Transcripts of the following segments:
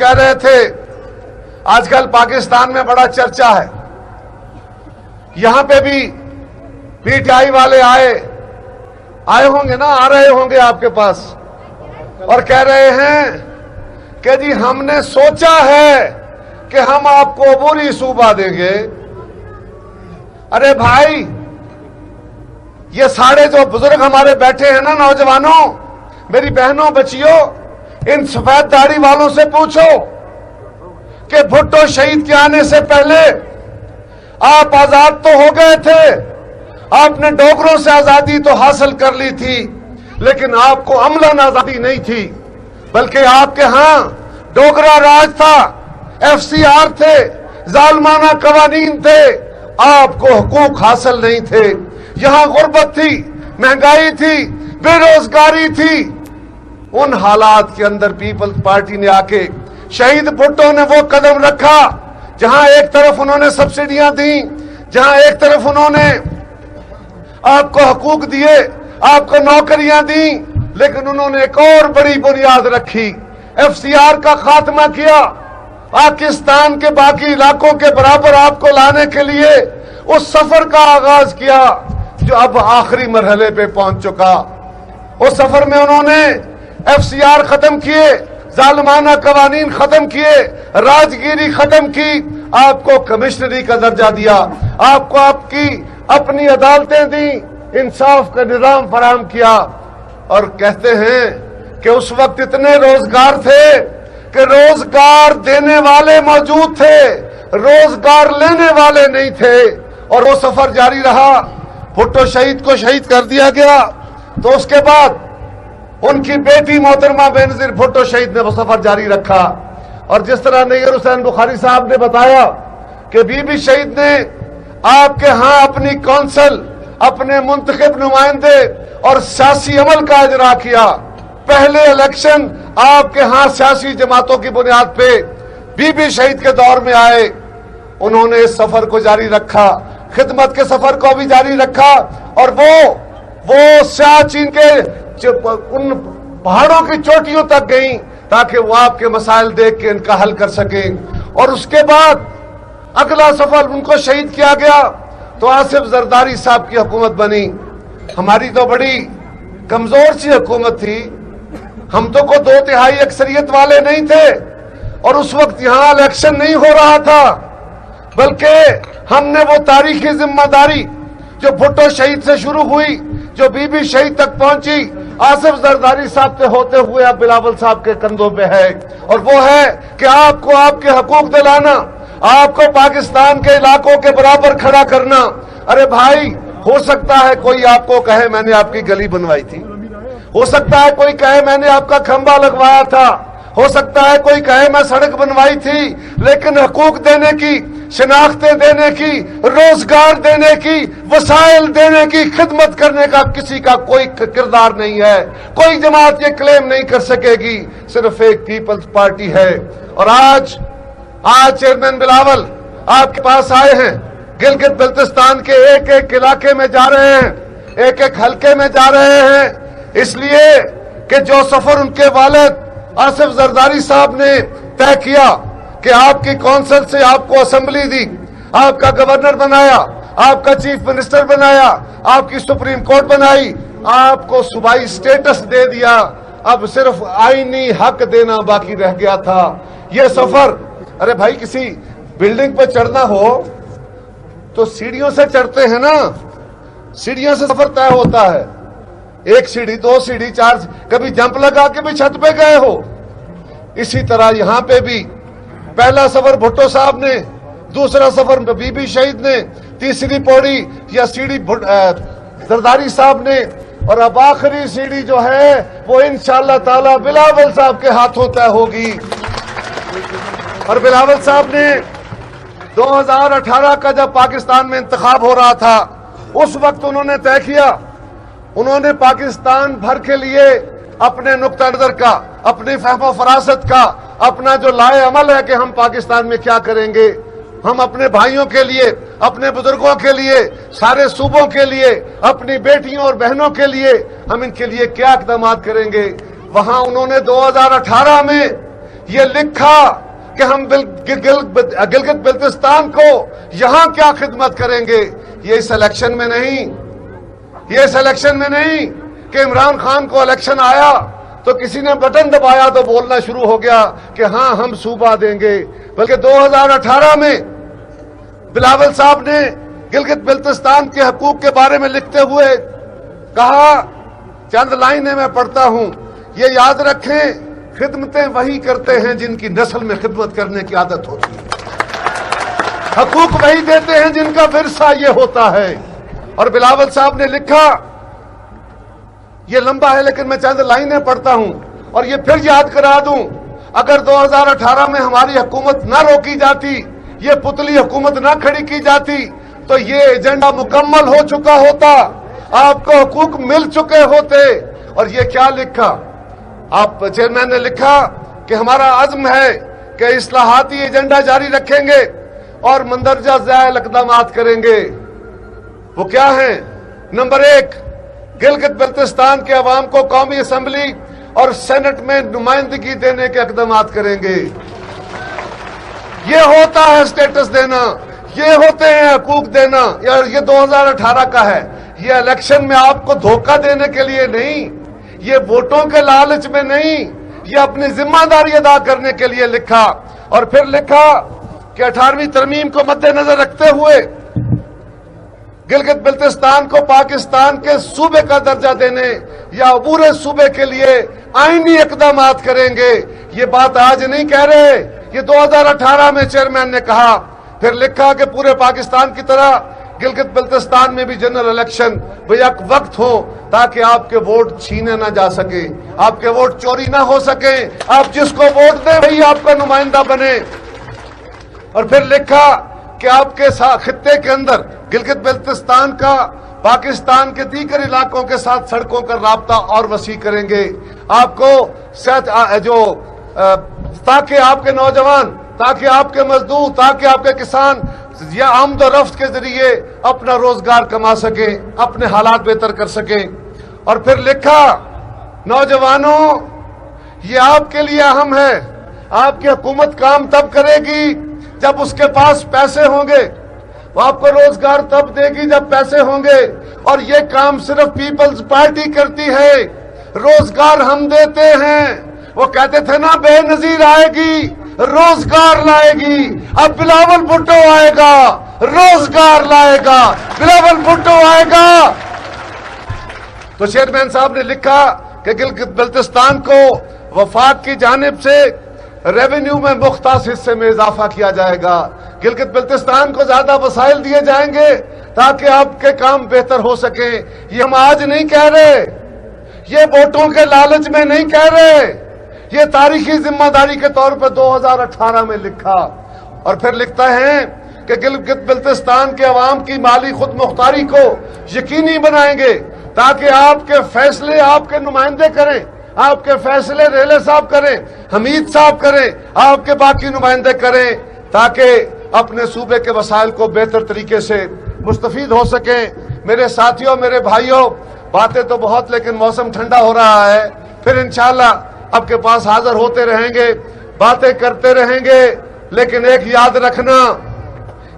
کہہ رہے تھے آج کل پاکستان میں بڑا چرچا ہے، یہاں پہ بھی پی ٹی آئی والے آئے ہوں گے نا، آ رہے ہوں گے آپ کے پاس، اور کہہ رہے ہیں کہ جی ہم نے سوچا ہے کہ ہم آپ کو عبوری صوبہ دیں گے۔ ارے بھائی، یہ سارے جو بزرگ ہمارے بیٹھے ہیں نا، نوجوانوں، میری بہنوں، بچیوں، ان سفید داڑھی والوں سے پوچھو کہ بھٹو شہید کے آنے سے پہلے آپ آزاد تو ہو گئے تھے، آپ نے ڈوگروں سے آزادی تو حاصل کر لی تھی، لیکن آپ کو عملاً آزادی نہیں تھی، بلکہ آپ کے ہاں ڈوگرا راج تھا، ایف سی آر تھے، ظالمانہ قوانین تھے، آپ کو حقوق حاصل نہیں تھے، یہاں غربت تھی، مہنگائی تھی، بے روزگاری تھی۔ ان حالات کے اندر پیپلز پارٹی نے آ کے شہید بھٹو نے وہ قدم رکھا جہاں ایک طرف انہوں نے سبسڈیاں دیں، جہاں ایک طرف انہوں نے آپ کو حقوق دیے، آپ کو نوکریاں دیں، لیکن انہوں نے ایک اور بڑی بنیاد رکھی، ایف سی آر کا خاتمہ کیا، پاکستان کے باقی علاقوں کے برابر آپ کو لانے کے لیے اس سفر کا آغاز کیا جو اب آخری مرحلے پہ پہنچ چکا۔ اس سفر میں انہوں نے ایف سی آر ختم کیے، ظالمانہ قوانین ختم کیے، راجگیری ختم کی، آپ کو کمشنری کا درجہ دیا، آپ کو آپ کی اپنی عدالتیں دیں، انصاف کا نظام فراہم کیا، اور کہتے ہیں کہ اس وقت اتنے روزگار تھے کہ روزگار دینے والے موجود تھے، روزگار لینے والے نہیں تھے، اور وہ سفر جاری رہا۔ بھٹو شہید کو شہید کر دیا گیا تو اس کے بعد ان کی بیٹی محترمہ بینظیر بھٹو شہید نے وہ سفر جاری رکھا، اور جس طرح نیئر حسین بخاری صاحب نے بتایا کہ بی بی شہید نے آپ کے ہاں اپنی کونسل، اپنے منتخب نمائندے اور سیاسی عمل کا اجرا کیا۔ پہلے الیکشن آپ کے ہاں سیاسی جماعتوں کی بنیاد پہ بی بی شہید کے دور میں آئے، انہوں نے اس سفر کو جاری رکھا، خدمت کے سفر کو بھی جاری رکھا، اور وہ سیاچین کے ان پہاڑوں کی چوٹیوں تک گئیں تاکہ وہ آپ کے مسائل دیکھ کے ان کا حل کر سکیں۔ اور اس کے بعد اگلا سفر ان کو شہید کیا گیا تو آصف زرداری صاحب کی حکومت بنی۔ ہماری تو بڑی کمزور سی حکومت تھی، ہم تو کو 2/3 اکثریت والے نہیں تھے، اور اس وقت یہاں الیکشن نہیں ہو رہا تھا، بلکہ ہم نے وہ تاریخی ذمہ داری جو بھٹو شہید سے شروع ہوئی، جو بی بی شہید تک پہنچی، آصف زرداری صاحب سے ہوتے ہوئے اب بلاول صاحب کے کندھوں پہ ہے، اور وہ ہے کہ آپ کو آپ کے حقوق دلانا، آپ کو پاکستان کے علاقوں کے برابر کھڑا کرنا۔ ارے بھائی، ہو سکتا ہے کوئی آپ کو کہے میں نے آپ کی گلی بنوائی تھی، ہو سکتا ہے کوئی کہے میں نے آپ کا کھمبا لگوایا تھا، ہو سکتا ہے کوئی کہے میں سڑک بنوائی تھی، لیکن حقوق دینے کی، شناختیں دینے کی، روزگار دینے کی، وسائل دینے کی، خدمت کرنے کا کسی کا کوئی کردار نہیں ہے۔ کوئی جماعت یہ کلیم نہیں کر سکے گی، صرف ایک پیپلز پارٹی ہے۔ اور آج چیئرمین بلاول آپ کے پاس آئے ہیں، گلگت بلتستان کے ایک ایک علاقے میں جا رہے ہیں، ایک ایک حلقے میں جا رہے ہیں، اس لیے کہ جو سفر ان کے والد آصف زرداری صاحب نے طے کیا کہ آپ کی کونسل سے آپ کو اسمبلی دی، آپ کا گورنر بنایا، آپ کا چیف منسٹر بنایا، آپ کی سپریم کورٹ بنائی، آپ کو صوبائی سٹیٹس دے دیا، اب صرف آئینی حق دینا باقی رہ گیا تھا۔ یہ سفر، ارے بھائی، کسی بلڈنگ پہ چڑھنا ہو تو سیڑھیوں سے چڑھتے ہیں نا، سیڑھیوں سے سفر طے ہوتا ہے، ایک سیڑھی، 2 سیڑھی، 4، کبھی جمپ لگا کے بھی چھت پہ گئے ہو۔ اسی طرح یہاں پہ بھی پہلا سفر بھٹو صاحب نے، دوسرا سفر بی بی شہید نے، تیسری پوڑی یا سیڑھی زرداری صاحب نے، اور اب آخری سیڑھی جو ہے وہ انشاءاللہ تعالی بلاول صاحب کے ہاتھوں طے ہوگی۔ اور بلاول صاحب نے 2018 کا جب پاکستان میں انتخاب ہو رہا تھا، اس وقت انہوں نے طے کیا، انہوں نے پاکستان بھر کے لیے اپنے نقطہ نظر کا، اپنی فہم و فراست کا، اپنا جو لائے عمل ہے کہ ہم پاکستان میں کیا کریں گے، ہم اپنے بھائیوں کے لیے، اپنے بزرگوں کے لیے، سارے صوبوں کے لیے، اپنی بیٹیوں اور بہنوں کے لیے ہم ان کے لیے کیا اقدامات کریں گے۔ وہاں انہوں نے 2018 میں یہ لکھا کہ ہم گلگت بلتستان کو یہاں کیا خدمت کریں گے. یہ اس الیکشن میں نہیں، یہ اس الیکشن میں نہیں کہ عمران خان کو الیکشن آیا تو کسی نے بٹن دبایا تو بولنا شروع ہو گیا کہ ہاں ہم صوبہ دیں گے، بلکہ 2018 میں بلاول صاحب نے گلگت بلتستان کے حقوق کے بارے میں لکھتے ہوئے کہا، چند لائنیں میں پڑھتا ہوں، یہ یاد رکھیں خدمتیں وہی کرتے ہیں جن کی نسل میں خدمت کرنے کی عادت ہوتی ہے، حقوق وہی دیتے ہیں جن کا ورثہ یہ ہوتا ہے. اور بلاول صاحب نے لکھا، یہ لمبا ہے لیکن میں چند لائنیں پڑھتا ہوں اور یہ پھر یاد کرا دوں، اگر 2018 میں ہماری حکومت نہ روکی جاتی، یہ پتلی حکومت نہ کھڑی کی جاتی تو یہ ایجنڈا مکمل ہو چکا ہوتا، آپ کو حقوق مل چکے ہوتے. اور یہ کیا لکھا، آپ چیئرمین نے لکھا کہ ہمارا عزم ہے کہ اصلاحاتی ایجنڈا جاری رکھیں گے اور مندرجہ ذیل اقدامات کریں گے. وہ کیا ہیں؟ نمبر 1، گلگت بلتستان کے عوام کو قومی اسمبلی اور سینٹ میں نمائندگی دینے کے اقدامات کریں گے. یہ ہوتا ہے سٹیٹس دینا، یہ ہوتے ہیں حقوق دینا. یہ 2018 کا ہے، یہ الیکشن میں آپ کو دھوکہ دینے کے لیے نہیں، یہ ووٹوں کے لالچ میں نہیں، یہ اپنی ذمہ داری ادا کرنے کے لیے لکھا. اور پھر لکھا کہ 18ویں ترمیم کو مد نظر رکھتے ہوئے گلگت بلتستان کو پاکستان کے صوبے کا درجہ دینے یا عبور صوبے کے لیے آئینی اقدامات کریں گے. یہ بات آج نہیں کہہ رہے، یہ 2018 میں چیئرمین نے کہا. پھر لکھا کہ پورے پاکستان کی طرح گلگت بلتستان میں بھی جنرل الیکشن بیک وقت ہو تاکہ آپ کے ووٹ چھینے نہ جا سکے، آپ کے ووٹ چوری نہ ہو سکے، آپ جس کو ووٹ دیں وہی آپ کا نمائندہ بنے. اور پھر لکھا کہ آپ کے خطے کے اندر گلگت بلتستان کا پاکستان کے دیگر علاقوں کے ساتھ سڑکوں کا رابطہ اور وسیع کریں گے، آپ کو تاکہ آپ کے نوجوان، تاکہ آپ کے مزدور، تاکہ آپ کے کسان یا آمد و رفت کے ذریعے اپنا روزگار کما سکیں، اپنے حالات بہتر کر سکیں. اور پھر لکھا، نوجوانوں یہ آپ کے لیے اہم ہے، آپ کی حکومت کام تب کرے گی جب اس کے پاس پیسے ہوں گے، وہ آپ کو روزگار تب دے گی جب پیسے ہوں گے. اور یہ کام صرف پیپلز پارٹی کرتی ہے، روزگار ہم دیتے ہیں. وہ کہتے تھے نا بے نظیر آئے گی روزگار لائے گی، اب بلاول بھٹو آئے گا روزگار لائے گا، بلاول بھٹو آئے گا. تو چیئرمین صاحب نے لکھا کہ گلگت بلتستان کو وفاق کی جانب سے ریونیو میں مختص حصے میں اضافہ کیا جائے گا، گلگت بلتستان کو زیادہ وسائل دیے جائیں گے تاکہ آپ کے کام بہتر ہو سکیں. یہ ہم آج نہیں کہہ رہے، یہ ووٹوں کے لالچ میں نہیں کہہ رہے، یہ تاریخی ذمہ داری کے طور پر 2018 میں لکھا. اور پھر لکھتا ہے کہ گلگت بلتستان کے عوام کی مالی خود مختاری کو یقینی بنائیں گے تاکہ آپ کے فیصلے آپ کے نمائندے کریں، آپ کے فیصلے ریلے صاحب کریں، حمید صاحب کریں، آپ کے باقی نمائندے کریں، تاکہ اپنے صوبے کے وسائل کو بہتر طریقے سے مستفید ہو سکیں. میرے ساتھیوں، میرے بھائیوں، باتیں تو بہت لیکن موسم ٹھنڈا ہو رہا ہے، پھر انشاءاللہ آپ کے پاس حاضر ہوتے رہیں گے، باتیں کرتے رہیں گے. لیکن ایک یاد رکھنا،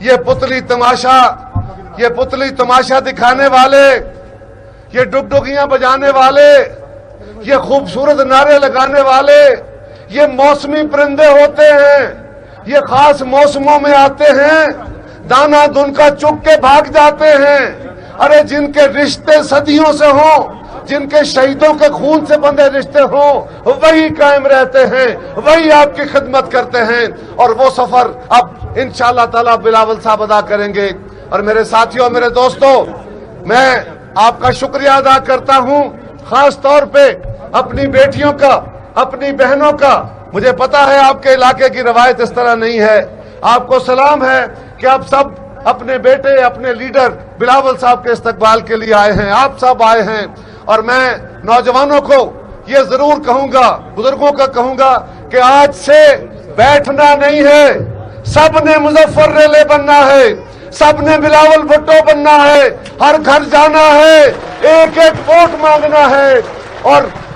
یہ پتلی تماشا دکھانے والے، یہ ڈگڈگیاں بجانے والے، یہ خوبصورت نعرے لگانے والے، یہ موسمی پرندے ہوتے ہیں، یہ خاص موسموں میں آتے ہیں، دانا دن کا چک کے بھاگ جاتے ہیں. ارے جن کے رشتے صدیوں سے ہوں، جن کے شہیدوں کے خون سے بندھے رشتے ہوں، وہی قائم رہتے ہیں، وہی آپ کی خدمت کرتے ہیں. اور وہ سفر اب انشاءاللہ تعالی بلاول صاحب ادا کریں گے. اور میرے ساتھیوں، میرے دوستوں، میں آپ کا شکریہ ادا کرتا ہوں، خاص طور پہ اپنی بیٹیوں کا، اپنی بہنوں کا. مجھے پتا ہے آپ کے علاقے کی روایت اس طرح نہیں ہے. آپ کو سلام ہے کہ آپ سب اپنے بیٹے، اپنے لیڈر بلاول صاحب کے استقبال کے لیے آئے ہیں، آپ سب آئے ہیں. اور میں نوجوانوں کو یہ ضرور کہوں گا، بزرگوں کا کہوں گا کہ آج سے بیٹھنا نہیں ہے، سب نے مظفر ریلے بننا ہے، سب نے بلاول بھٹو بننا ہے، ہر گھر جانا ہے، ایک ایک ووٹ مانگنا ہے. اور